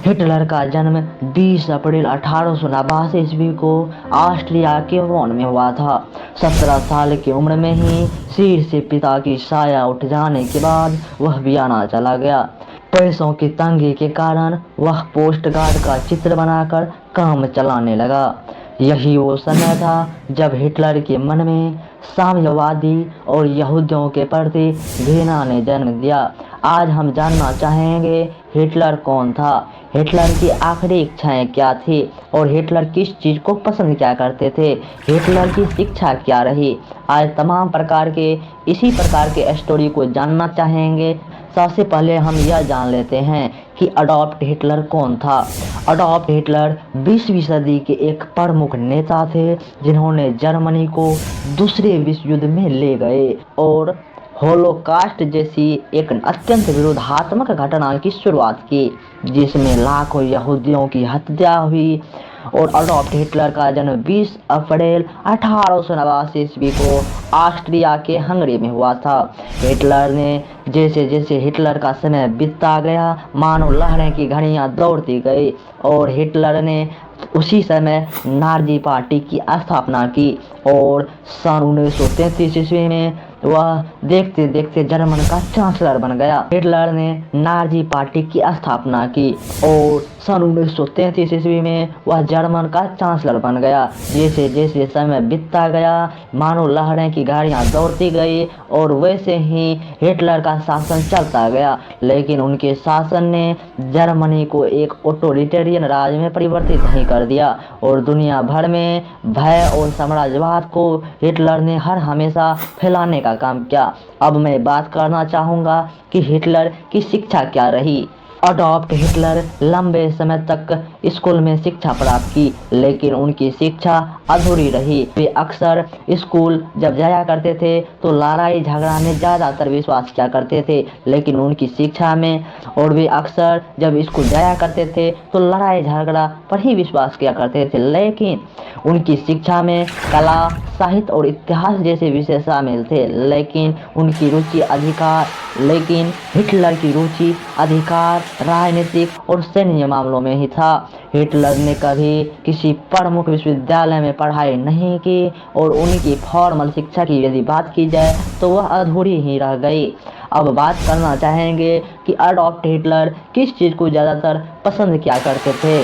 Hitler का जन्म 20 अप्रैल 1889 ईस्वी को ऑस्ट्रिया के बोन में हुआ था। 17 साल की उम्र में ही सिर से पिता की साया उठ जाने के बाद वह वियना चला गया। पैसों की तंगी के कारण वह पोस्ट कार्ड का चित्र बनाकर काम चलाने लगा। यही वो समय था जब हिटलर के मन में साम्यवादी और यहूदियों के प्रति घृणा ने जन्म दिया। आज हम जानना चाहेंगे हिटलर कौन था, हिटलर की आखिरी इच्छाएं क्या थी और हिटलर किस चीज़ को पसंद क्या करते थे, हिटलर की शिक्षा क्या रही। आज तमाम प्रकार के इसी प्रकार के स्टोरी को जानना चाहेंगे। सबसे पहले हम यह जान लेते हैं कि अडॉल्फ हिटलर कौन था। अडॉल्फ हिटलर 20वीं सदी के एक प्रमुख नेता थे जिन्होंने जर्मनी को दूसरे विश्व युद्ध में ले गए और होलोकास्ट जैसी एक अत्यंत विरोधात्मक घटना की शुरुआत की जिसमें लाखों यहूदियों की हत्या हुई। और अडॉल्फ हिटलर का जन्म 20 अप्रैल 1889 ईस्वी को ऑस्ट्रिया के हंगरी में हुआ था। हिटलर ने जैसे जैसे हिटलर का समय बीतता गया मानो लहरें की घड़ियां दौड़ती गई और हिटलर ने उसी समय नाजी पार्टी की स्थापना की और सन 1933 ईस्वी में वह देखते देखते जर्मन का चांसलर बन गया। हिटलर ने नाजी पार्टी की स्थापना की और सन 1933 ईस्वी में वह जर्मन का चांसलर बन गया। जैसे जैसे समय बीतता गया मानो लहरें की गाड़ियां दौड़ती गई और वैसे ही हिटलर का शासन चलता गया। लेकिन उनके शासन ने जर्मनी को एक ऑटोरिटेरियन राज में परिवर्तित नहीं कर दिया और दुनिया भर में भय और साम्राज्यवाद को हिटलर ने हर हमेशा फैलाने का काम किया। अब मैं बात करना चाहूँगा कि हिटलर की शिक्षा क्या रही। अडॉल्फ हिटलर लंबे समय तक स्कूल में शिक्षा प्राप्त की लेकिन उनकी शिक्षा अधूरी रही। वे अक्सर स्कूल जब जाया करते थे तो लड़ाई झगड़ा में ज़्यादातर विश्वास किया करते थे लेकिन उनकी शिक्षा में, और वे अक्सर जब स्कूल जाया करते थे तो लड़ाई झगड़ा पर ही विश्वास किया करते थे लेकिन उनकी शिक्षा में कला, साहित्य और इतिहास जैसे विषय शामिल थे। लेकिन हिटलर की रुचि अधिकार, राजनीतिक और सैन्य मामलों में ही था। हिटलर ने कभी किसी प्रमुख विश्वविद्यालय में पढ़ाई नहीं की और उनकी फॉर्मल शिक्षा की यदि बात की जाए तो वह अधूरी ही रह गई। अब बात करना चाहेंगे कि अडॉल्फ हिटलर किस चीज़ को ज़्यादातर पसंद किया करते थे।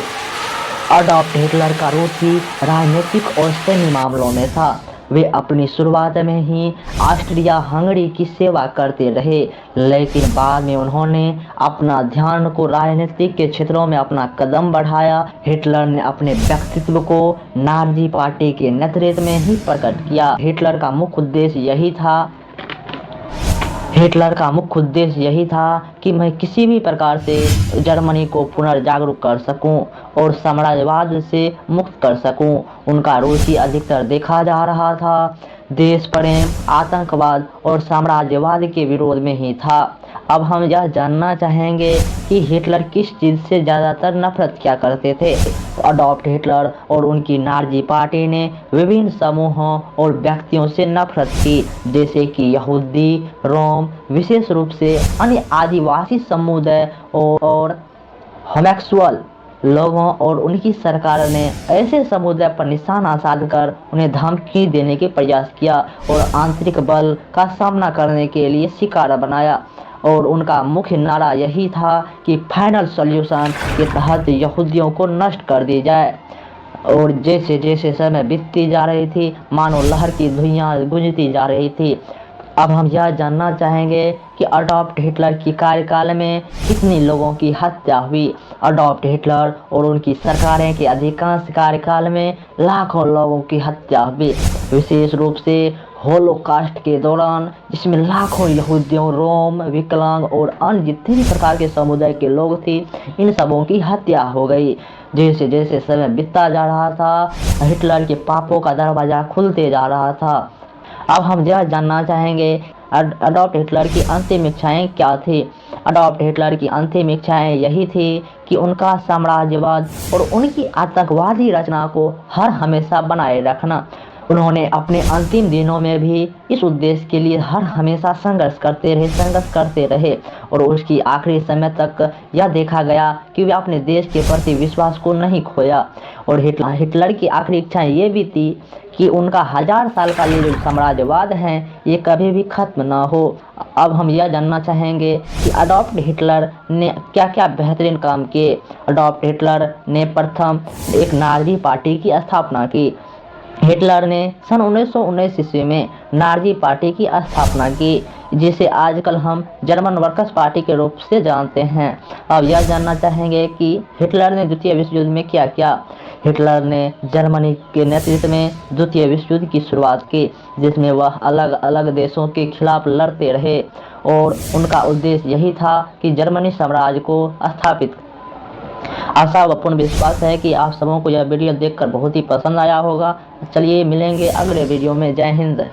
अडॉल्फ हिटलर का रुचि राजनीतिक और सैन्य मामलों में था। वे अपनी शुरुआत में ही ऑस्ट्रिया हंगरी की सेवा करते रहे लेकिन बाद में उन्होंने अपना ध्यान को राजनीतिक के क्षेत्रों में अपना कदम बढ़ाया। हिटलर ने अपने व्यक्तित्व को नाजी पार्टी के नेतृत्व में ही प्रकट किया। हिटलर का मुख्य उद्देश्य यही था कि मैं किसी भी प्रकार से जर्मनी को पुनर्जागरूक कर सकूं और साम्राज्यवाद से मुक्त कर सकूं। उनका रुचि अधिकतर देखा जा रहा था देश प्रेम, आतंकवाद और साम्राज्यवाद के विरोध में ही था। अब हम यह जानना चाहेंगे कि हिटलर किस चीज़ से ज़्यादातर नफरत किया करते थे। अडॉल्फ हिटलर और उनकी नाजी पार्टी ने विभिन्न समूहों और व्यक्तियों से नफरत की जैसे कि यहूदी, रोम, विशेष रूप से अन्य आदिवासी समुदाय और होमोसेक्सुअल लोगों, और उनकी सरकार ने ऐसे समुदाय पर निशाना साधकर उन्हें धमकी देने के प्रयास किया और आंतरिक बल का सामना करने के लिए शिकार बनाया। और उनका मुख्य नारा यही था कि फाइनल सॉल्यूशन के तहत यहूदियों को नष्ट कर दी जाए। और जैसे जैसे समय बीतती जा रही थी मानो लहर की धुइयां गूंजती जा रही थी। अब हम यह जानना चाहेंगे कि अडॉल्फ हिटलर की कार्यकाल में कितने लोगों की हत्या हुई। अडॉल्फ हिटलर और उनकी सरकारें के अधिकांश कार्यकाल में लाखों लोगों की हत्या हुई, विशेष रूप से होलोकास्ट के दौरान जिसमें लाखों यहूदियों, रोम, विकलांग और अन्य जितने भी प्रकार के समुदाय के लोग थे इन सबों की हत्या हो गई। जैसे जैसे समय बीतता जा रहा था हिटलर के पापों का दरवाज़ा खुलते जा रहा था। अब हम यह जानना चाहेंगे अडॉल्फ हिटलर की अंतिम इच्छाएं क्या थी। अडॉल्फ हिटलर की अंतिम इच्छाएं यही थी कि उनका साम्राज्यवाद और उनकी आतंकवादी रचना को हर हमेशा बनाए रखना। उन्होंने अपने अंतिम दिनों में भी इस उद्देश्य के लिए हर हमेशा संघर्ष करते रहे और उसकी आखिरी समय तक यह देखा गया कि वे अपने देश के प्रति विश्वास को नहीं खोया। और हिटलर की आखिरी इच्छाएं ये भी थी कि उनका 1000 साल का ये जो साम्राज्यवाद है ये कभी भी खत्म ना हो। अब हम यह जानना चाहेंगे कि अडॉल्फ हिटलर ने क्या क्या बेहतरीन काम किए। अडॉल्फ हिटलर ने प्रथम एक नाजी पार्टी की स्थापना की। हिटलर ने सन 1919 ईस्वी में नाजी पार्टी की स्थापना की, जिसे आजकल हम जर्मन वर्कर्स पार्टी के रूप से जानते हैं। अब यह जानना चाहेंगे कि हिटलर ने द्वितीय विश्व युद्ध में क्या किया। हिटलर ने जर्मनी के नेतृत्व में द्वितीय विश्व युद्ध की शुरुआत की, जिसमें वह अलग अलग देशों के खिलाफ लड़ते रहे और उनका उद्देश्य यही था कि जर्मनी साम्राज्य को स्थापित। आशा व पूर्ण विश्वास है कि आप सबों को यह वीडियो देखकर बहुत ही पसंद आया होगा। चलिए मिलेंगे अगले वीडियो में। जय हिंद।